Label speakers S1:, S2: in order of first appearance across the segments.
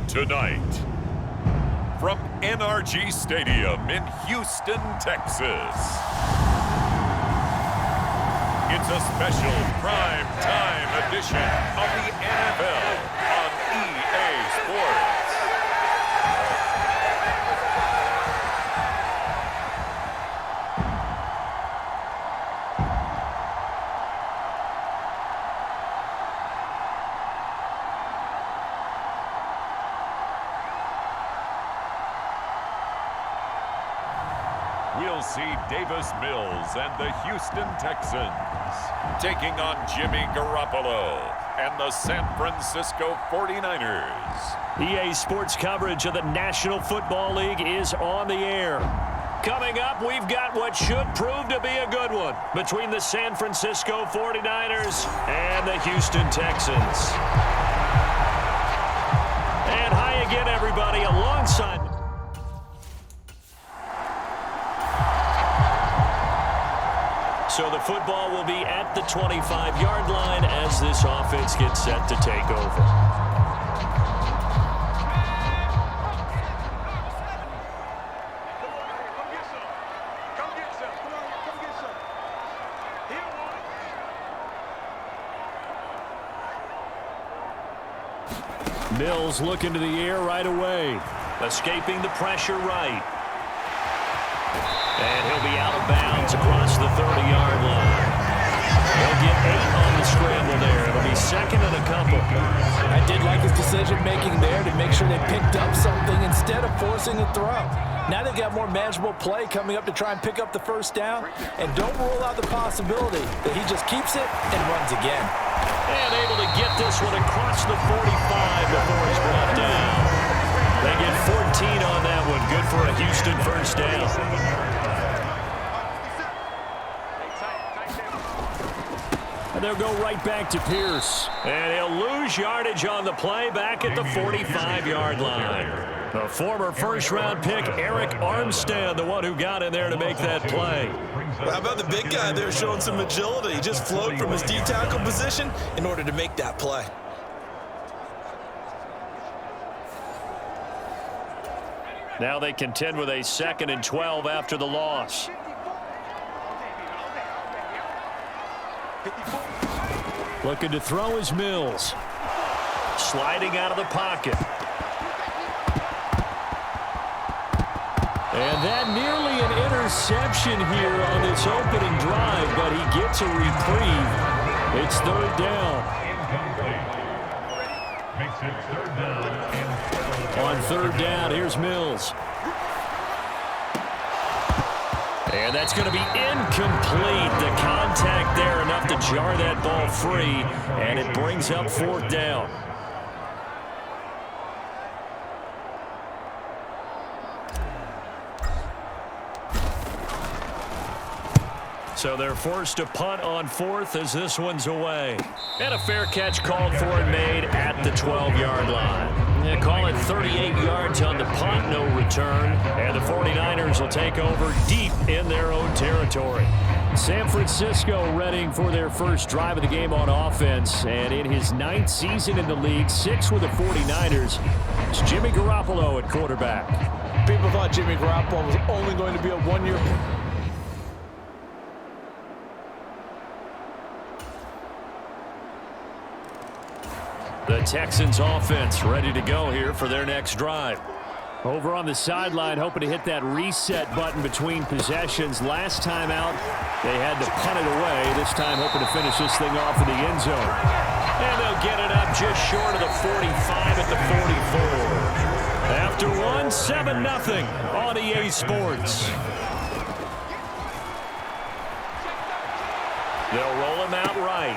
S1: Tonight, from NRG Stadium in Houston, Texas, it's a special prime time edition of the NFL on EA Sports. We'll see Davis Mills and the Houston Texans taking on Jimmy Garoppolo and the San Francisco 49ers.
S2: EA Sports coverage of the National Football League is on the air. Coming up, we've got what should prove to be a good one between the San Francisco 49ers and the Houston Texans. And hi again, everybody, alongside... So the football will be at the 25-yard line as this offense gets set to take over. Mills looking to the air right away. Escaping the pressure right. And he'll be out of bounds across the 30-yard line. They'll get 8 on the scramble there. It'll be second and a couple.
S3: I did like his decision-making there to make sure they picked up something instead of forcing the throw. Now they've got more manageable play coming up to try and pick up the first down. And don't rule out the possibility that he just keeps it and runs again.
S2: And able to get this one across the 45 before he's brought down. They get 14 on that one. Good for a Houston first down. And they'll go right back to Pierce. And he'll lose yardage on the play back at the 45-yard line. The former first-round pick, Eric Armstead, the one who got in there to make that play.
S4: Well, how about the big guy there showing some agility? He just flowed from his D-tackle position in order to make that play.
S2: Now they contend with a 2nd and 12 after the loss. Looking to throw is Mills. Sliding out of the pocket. And that nearly an interception here on this opening drive, but he gets a reprieve. It's 3rd down. On 3rd down, here's Mills. And that's going to be incomplete. The contact there enough to jar that ball free, and it brings up 4th down. So they're forced to punt on 4th as this one's away. And a fair catch called for and made at the 12-yard line. They call it 38 yards on the punt, no return. And the 49ers will take over deep in their own territory. San Francisco readying for their first drive of the game on offense. And in his 9th season in the league, 6th with the 49ers, it's Jimmy Garoppolo at quarterback.
S3: People thought Jimmy Garoppolo was only going to be a one-year...
S2: The Texans offense ready to go here for their next drive. Over on the sideline, hoping to hit that reset button between possessions. Last time out, they had to punt it away. This time, hoping to finish this thing off in the end zone. And they'll get it up just short of the 45 at the 44. After one win 7-0 on EA Sports. They'll roll him out right.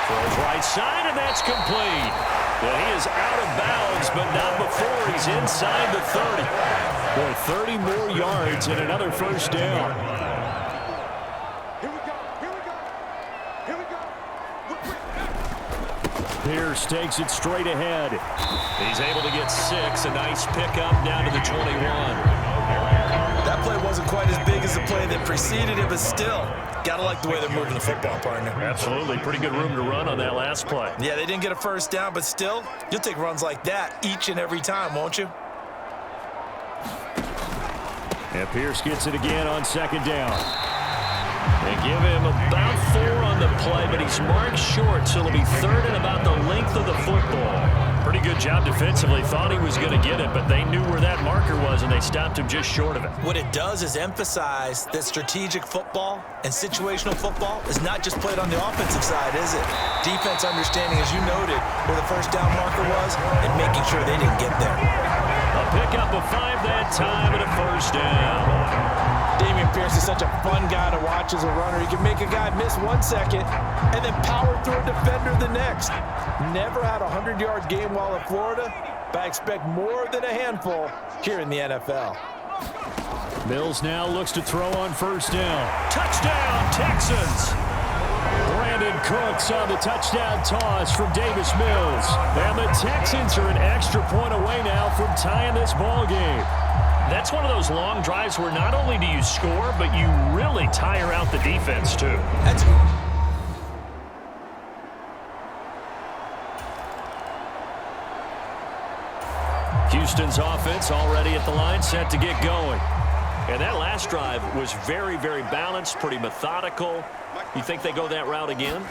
S2: Throws right side, and that's complete. Well, he is out of bounds, but not before he's inside the 30. Boy, 30 more yards and another first down. Pierce takes it straight ahead. He's able to get 6. A nice pickup down to the 21.
S4: That play wasn't quite as big as the play that preceded it, but still, gotta like the way they're moving the football, partner.
S2: Absolutely. Pretty good room to run on that last play.
S4: Yeah, they didn't get a first down, but still, you'll take runs like that each and every time, won't you?
S2: And Pierce gets it again on second down. They give him about 4 on the play, but he's marked short, so it'll be third and about the length of the football. Pretty good job defensively. Thought he was going to get it, but they knew where that marker was, and they stopped him just short of it.
S4: What it does is emphasize that strategic football and situational football is not just played on the offensive side, is it? Defense understanding, as you noted, where the first down marker was and making sure they didn't get there.
S2: A pickup of 5 that time and a first down.
S3: Dameon Pierce is such a fun guy to watch as a runner. He can make a guy miss 1 second and then power through a defender the next. Never had a 100-yard game while at Florida, but I expect more than a handful here in the NFL.
S2: Mills now looks to throw on first down. Touchdown, Texans! Brandon Cooks on the touchdown toss from Davis Mills. And the Texans are an extra point away now from tying this ball game. That's one of those long drives where not only do you score, but you really tire out the defense, too. Houston's offense already at the line, set to get going. And that last drive was very, very balanced, pretty methodical. You think they go that route again?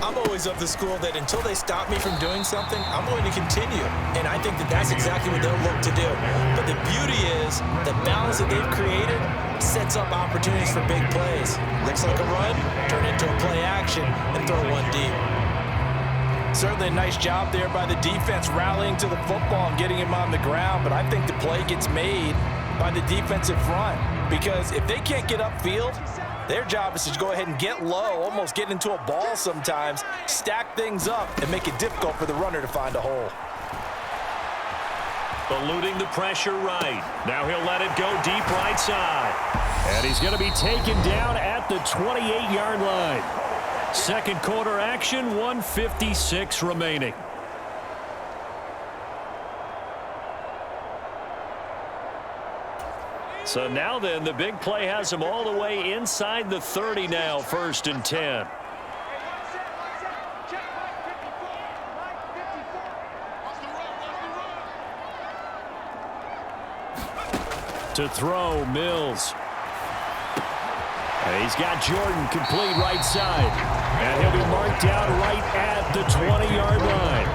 S4: I'm always of the school that until they stop me from doing something, I'm going to continue. And I think that that's exactly what they'll look to do. But the beauty is the balance that they've created sets up opportunities for big plays. Looks like a run, turn into a play action, and throw one deep.
S3: Certainly a nice job there by the defense rallying to the football and getting him on the ground, but I think the play gets made by the defensive front because if they can't get upfield, their job is to go ahead and get low, almost get into a ball sometimes, stack things up, and make it difficult for the runner to find a hole.
S2: Eluding the pressure right. Now he'll let it go deep right side. And he's going to be taken down at the 28-yard line. Second quarter action, 1:56 remaining. So now then, the big play has him all the way inside the 30 now, 1st and 10. To throw, Mills. And he's got Jordan complete right side. And he'll be marked down right at the 20-yard line.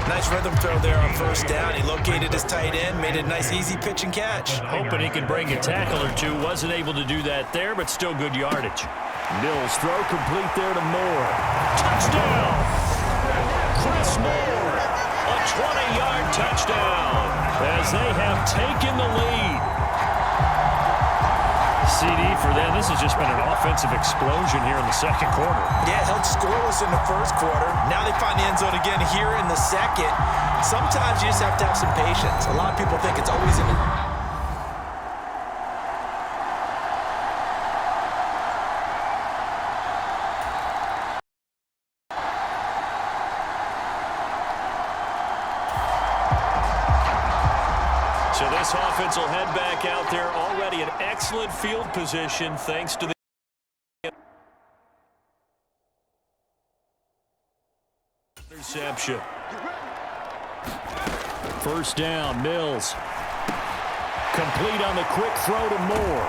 S4: Nice rhythm throw there on first down. He located his tight end, made a nice easy pitch and catch.
S2: Hoping he could bring a tackle or two. Wasn't able to do that there, but still good yardage. Mills throw complete there to Moore. Touchdown! Chris Moore, a 20-yard touchdown as they have taken the lead. CD for them. This has just been an offensive explosion here in the second quarter.
S4: Yeah, held scoreless in the first quarter. Now they find the end zone again here in the second. Sometimes you just have to have some patience. A lot of people think it's always in it.
S2: So this offense will head back out there, already in excellent field position thanks to the interception. First down, Mills. Complete on the quick throw to Moore.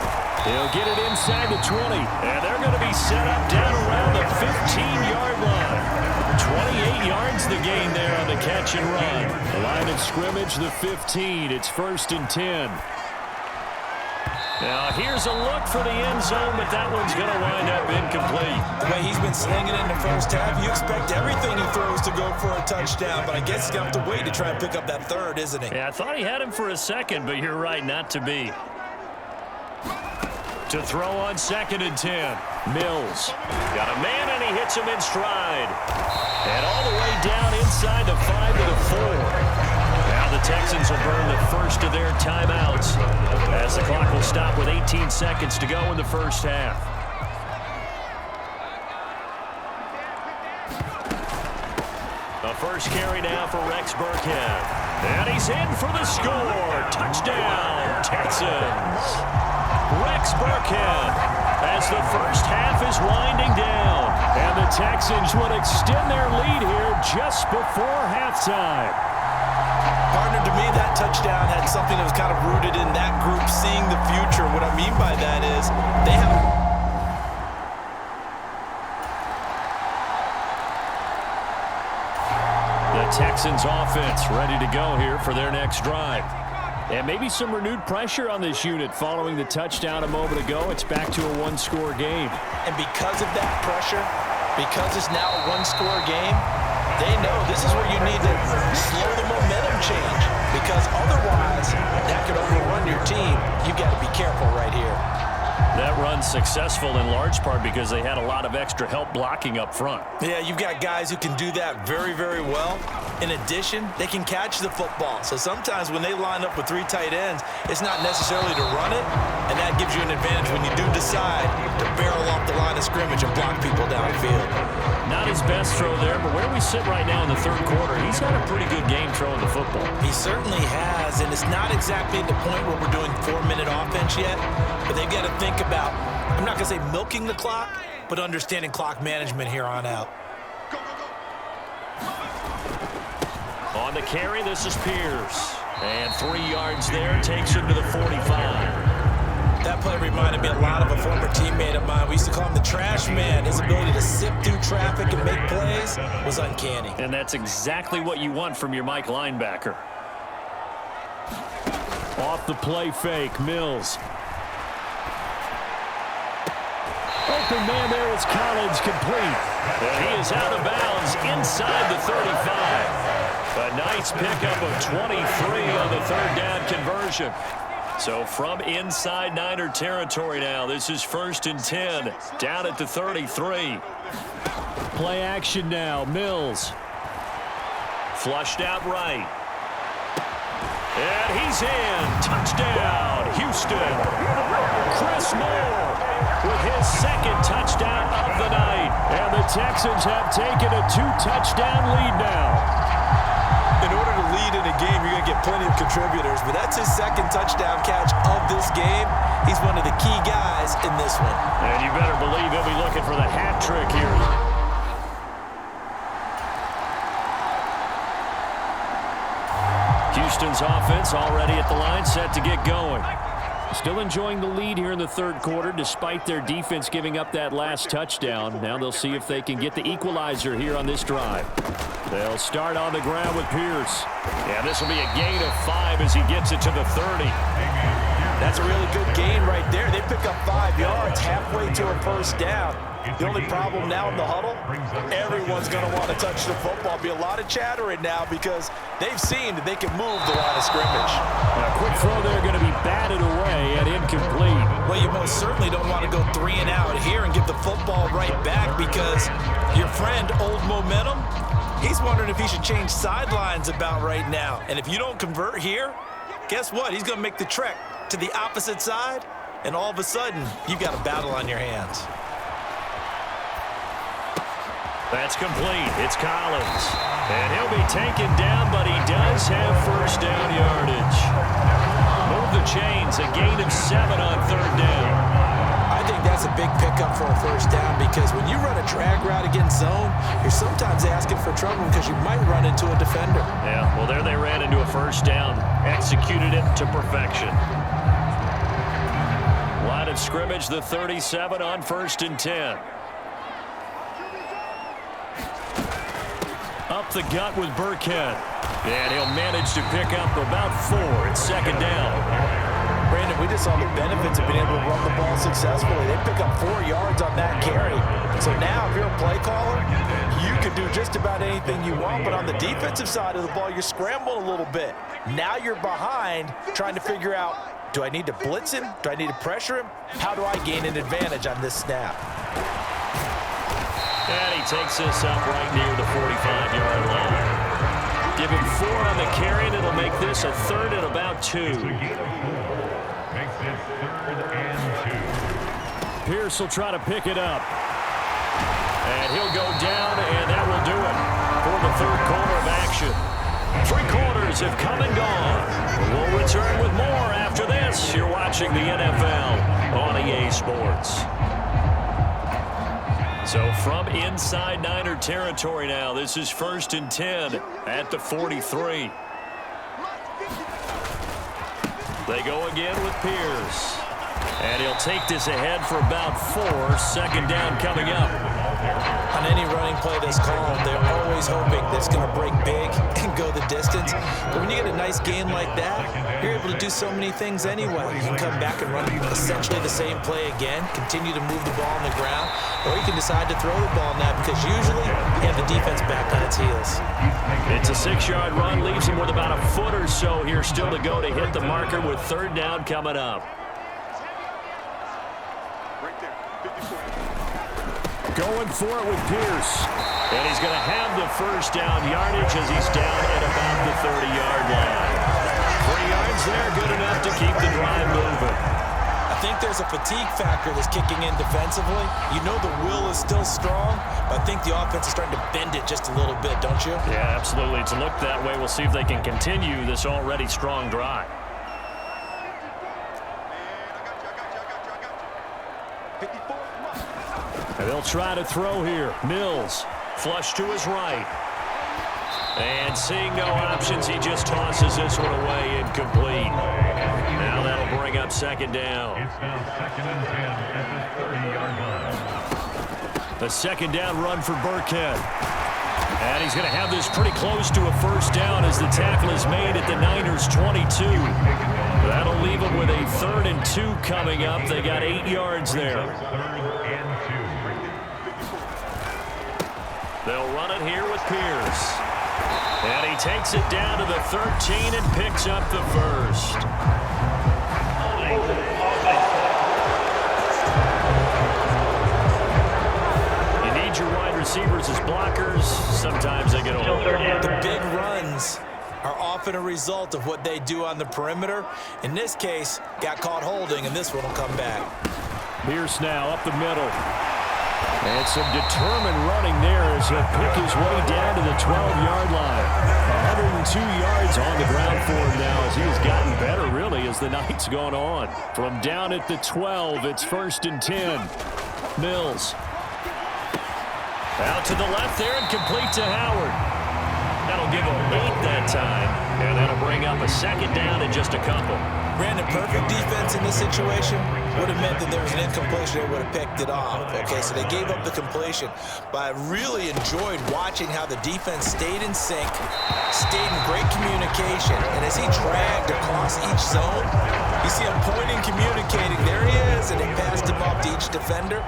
S2: He'll get it inside the 20, and they're going to be set up down around the 15-yard line. 28 yards the gain there on the catch and run. The line of scrimmage, the 15. It's 1st and 10. Now here's a look for the end zone, but that one's going to wind up incomplete.
S4: The way he's been slinging it in the first half, you expect everything he throws to go for a touchdown, but I guess he's going to have to wait to try and pick up that third, isn't he?
S2: Yeah, I thought he had him for a second, but you're right, not to be. To throw on 2nd and 10. Mills got a man, and he hits him in stride. And all the way down inside the 5 to the 4. Now the Texans will burn the first of their timeouts as the clock will stop with 18 seconds to go in the first half. A first carry now for Rex Burkhead. And he's in for the score. Touchdown, Texans. Rex Burkhead as the first half is winding down. And the Texans would extend their lead here just before halftime.
S4: Partner, to me, that touchdown had something that was kind of rooted in that group seeing the future. What I mean by that is they have...
S2: The Texans offense ready to go here for their next drive. And maybe some renewed pressure on this unit following the touchdown a moment ago. It's back to a one-score game.
S4: And because of that pressure, because it's now a one-score game, they know this is where you need to slow the momentum change, because otherwise that could overrun your team. You've got to be careful right here.
S2: That run's successful in large part because they had a lot of extra help blocking up front.
S4: Yeah, you've got guys who can do that very, very well. In addition, they can catch the football. So sometimes when they line up with 3 tight ends, it's not necessarily to run it, and that gives you an advantage when you do decide to barrel off the line of scrimmage and block people downfield.
S2: Not his best throw there, but where we sit right now in the third quarter, he's had a pretty good game throwing the football.
S4: He certainly has, and it's not exactly at the point where we're doing 4-minute offense yet, but they've got to think about, I'm not going to say milking the clock, but understanding clock management here on out.
S2: On the carry, this is Pierce. And 3 yards there, takes him to the 45.
S4: That play reminded me a lot of a former teammate of mine. We used to call him the trash man. His ability to sift through traffic and make plays was uncanny.
S2: And that's exactly what you want from your Mike linebacker. Off the play fake, Mills. Open man there is Collins, complete. And he is out of bounds inside the 35. A nice pickup of 23 on the third down conversion. So from inside Niner territory now, this is 1st and 10, down at the 33. Play action now, Mills. Flushed out right. And he's in. Touchdown, Houston. Chris Moore with his 2nd touchdown of the night. And the Texans have taken a 2-touchdown lead now.
S4: In order to lead in a game, you're going to get plenty of contributors, but that's his 2nd touchdown catch of this game. He's one of the key guys in this one.
S2: And you better believe he'll be looking for the hat trick here. Houston's offense already at the line, set to get going. Still enjoying the lead here in the third quarter, despite their defense giving up that last touchdown. Now they'll see if they can get the equalizer here on this drive. They'll start on the ground with Pierce. Yeah, this will be a gain of 5 as he gets it to the 30.
S4: That's a really good gain right there. They pick up 5 yards halfway to a first down. The only problem now in the huddle, everyone's going to want to touch the football. Be a lot of chattering now because they've seen that they can move the line of scrimmage.
S2: A quick throw there going to be batted away and incomplete.
S4: Well, you most certainly don't want to go 3 and out here and give the football right back because your friend, Old Momentum, he's wondering if he should change sidelines about right now. And if you don't convert here, guess what? He's going to make the trek to the opposite side, and all of a sudden, you've got a battle on your hands.
S2: That's complete. It's Collins. And he'll be taken down, but he does have first down yardage. Move the chains, a gain of 7 on third down.
S4: I think that's a big pickup for a first down because when you run a drag route against zone, you're sometimes asking for trouble because you might run into a defender.
S2: Yeah, well, there they ran into a first down. Executed it to perfection. Line of scrimmage, the 37 on 1st and 10. Up the gut with Burkhead. And he'll manage to pick up about 4 at 2nd down.
S4: Brandon,
S3: we just saw the benefits of being able to run the ball successfully. They pick up 4 yards on that carry. So now, if you're a play caller, you can do just about anything you want, but on the defensive side of the ball, you're scrambling a little bit. Now you're behind, trying to figure out, do I need to blitz him? Do I need to pressure him? How do I gain an advantage on this snap?
S2: And he takes this up right near the 45-yard line. Give him 4 on the carry, and it'll make this a 3rd and about 2.
S1: Makes it 3rd and 2.
S2: Pierce will try to pick it up. And he'll go down, and that will do it for the 3rd quarter of action. 3 quarters have come and gone. We'll return with more after this. You're watching the NFL on EA Sports. So from inside Niner territory now, this is 1st and 10 at the 43. They go again with Pierce. And he'll take this ahead for about 4. 2nd down coming up.
S4: On any running play that's called, they're always hoping that it's going to break big and go the distance. But when you get a nice game like that, you're able to do so many things anyway. You can come back and run essentially the same play again, continue to move the ball on the ground, or you can decide to throw the ball now because usually you have the defense back on its heels.
S2: It's a 6-yard run, leaves him with about a foot or so here still to go to hit the marker with 3rd down coming up. Going for it with Pierce. And he's going to have the 1st down yardage as he's down at about the 30-yard line. 3 yards there, good enough to keep the drive moving.
S4: I think there's a fatigue factor that's kicking in defensively. You know the will is still strong, but I think the offense is starting to bend it just a little bit, don't you?
S2: Yeah, absolutely. To look that way, we'll see if they can continue this already strong drive. And they'll try to throw here. Mills, flush to his right. And seeing no options, he just tosses this one away incomplete. Now that'll bring up 2nd down.
S1: It's now 2nd and 10 at the 30-yard line.
S2: The 2nd down run for Burkhead. And he's going to have this pretty close to a 1st down as the tackle is made at the Niners' 22. That'll leave them with a 3rd and 2 coming up. They got 8 yards there. They'll run it here with Pierce. And he takes it down to the 13 and picks up the 1st. You need your wide receivers as blockers. Sometimes they get old.
S4: The big runs are often a result of what they do on the perimeter. In this case, got caught holding, and this one will come back.
S2: Pierce now up the middle. And some determined running there as he'll pick his way down to the 12-yard line. 102 yards on the ground for him now as he has gotten better, really, as the night's gone on. From down at the 12, it's 1st and 10. Mills. Out to the left there and complete to Howard. That'll give him 8 that time, and that'll bring up a 2nd down in just a couple.
S4: Brandon, perfect defense in this situation would have meant that there was an incompletion. They would have picked it off. Okay, so they gave up the completion. But I really enjoyed watching how the defense stayed in sync, stayed in great communication. And as he dragged across each zone, you see him pointing, communicating. There he is, and they passed him off to each defender.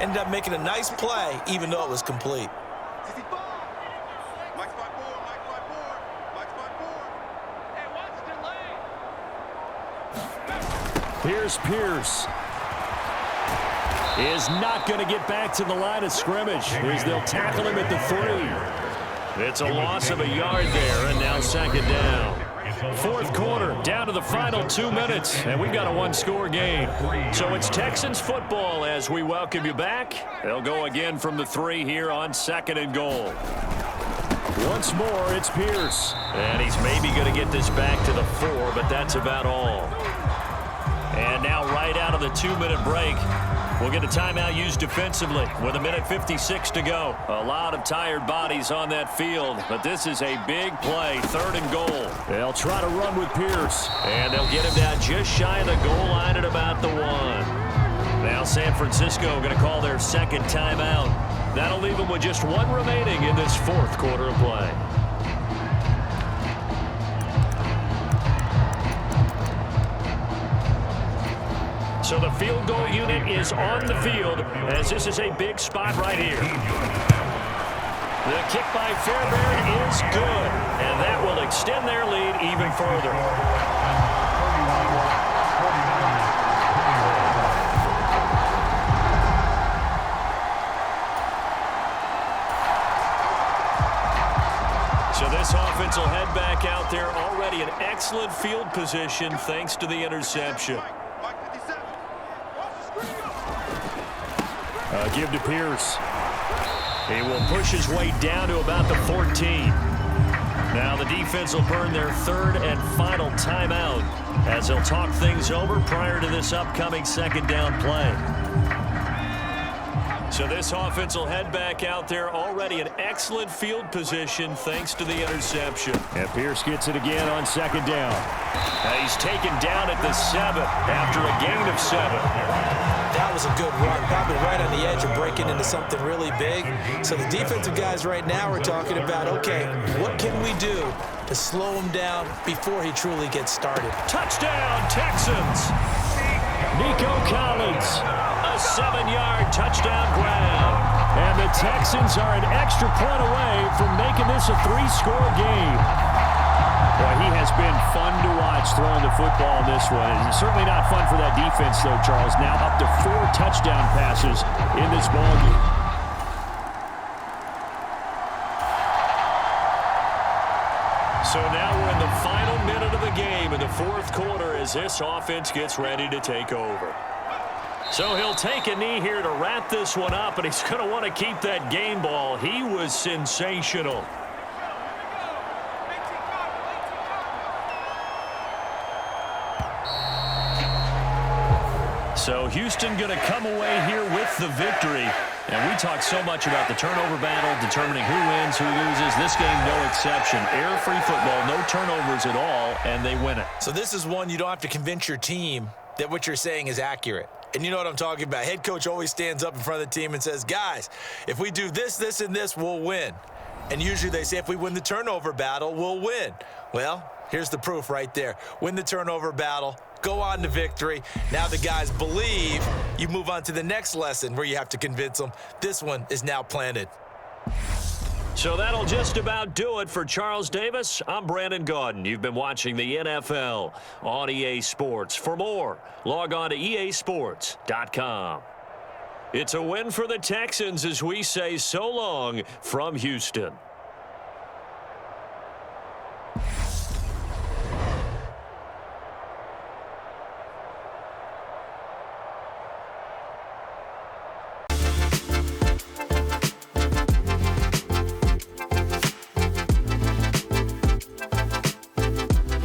S4: Ended up making a nice play, even though it was complete.
S2: Here's Pierce. Is not going to get back to the line of scrimmage as they'll tackle him at the 3. It's a loss of a yard there, and now 2nd down. 4th quarter, down to the final 2 minutes, and we've got a 1-score game. So it's Texans football as we welcome you back. They'll go again from the 3 here on 2nd and goal. Once more, it's Pierce. And he's maybe going to get this back to the 4, but that's about all. And now right out of the 2-minute break, we'll get a timeout used defensively with 1:56 to go. A lot of tired bodies on that field, but this is a big play, 3rd and goal. They'll try to run with Pierce, and they'll get him down just shy of the goal line at about the 1. Now San Francisco going to call their 2nd timeout. That'll leave them with just 1 remaining in this 4th quarter of play. So the field goal unit is on the field as this is a big spot right here. The kick by Fairbairn is good, and that will extend their lead even further. So this offense will head back out there, already in excellent field position thanks to the interception. Give to Pierce. He will push his way down to about the 14. Now the defense will burn their third and final timeout as they'll talk things over prior to this upcoming second down play. So this offense will head back out there, already in excellent field position thanks to the interception.
S5: And Pierce gets it again on second down.
S2: He's taken down at the 7 after a gain of 7.
S4: That was a good run, probably right on the edge of breaking into something really big. So the defensive guys right now are talking about, okay, what can we do to slow him down before he truly gets started?
S2: Touchdown, Texans! Nico Collins, a 7-yard touchdown grab.
S5: And the Texans are an extra point away from making this a 3-score game. Boy, he has been fun to watch throwing the football in this one. It's certainly not fun for that defense, though, Charles. Now up to 4 touchdown passes in this ballgame.
S2: So now we're in the final minute of the game in the fourth quarter as this offense gets ready to take over. So he'll take a knee here to wrap this one up, and he's going to want to keep that game ball. He was sensational. So Houston going to come away here with the victory. And we talk so much about the turnover battle, determining who wins, who loses. This game, no exception. Error-free football, no turnovers at all, and they win it.
S4: So this is one you don't have to convince your team that what you're saying is accurate. And you know what I'm talking about. Head coach always stands up in front of the team and says, guys, if we do this, this, and this, we'll win. And usually they say if we win the turnover battle, we'll win. Well, here's the proof right there. Win the turnover battle. Go on to victory. Now the guys believe. You move on to the next lesson where you have to convince them. This one is now planted.
S2: So that'll just about do it for Charles Davis. I'm Brandon Gaudin. You've been watching the NFL on EA Sports. For more, log on to easports.com. It's a win for the Texans as we say so long from Houston.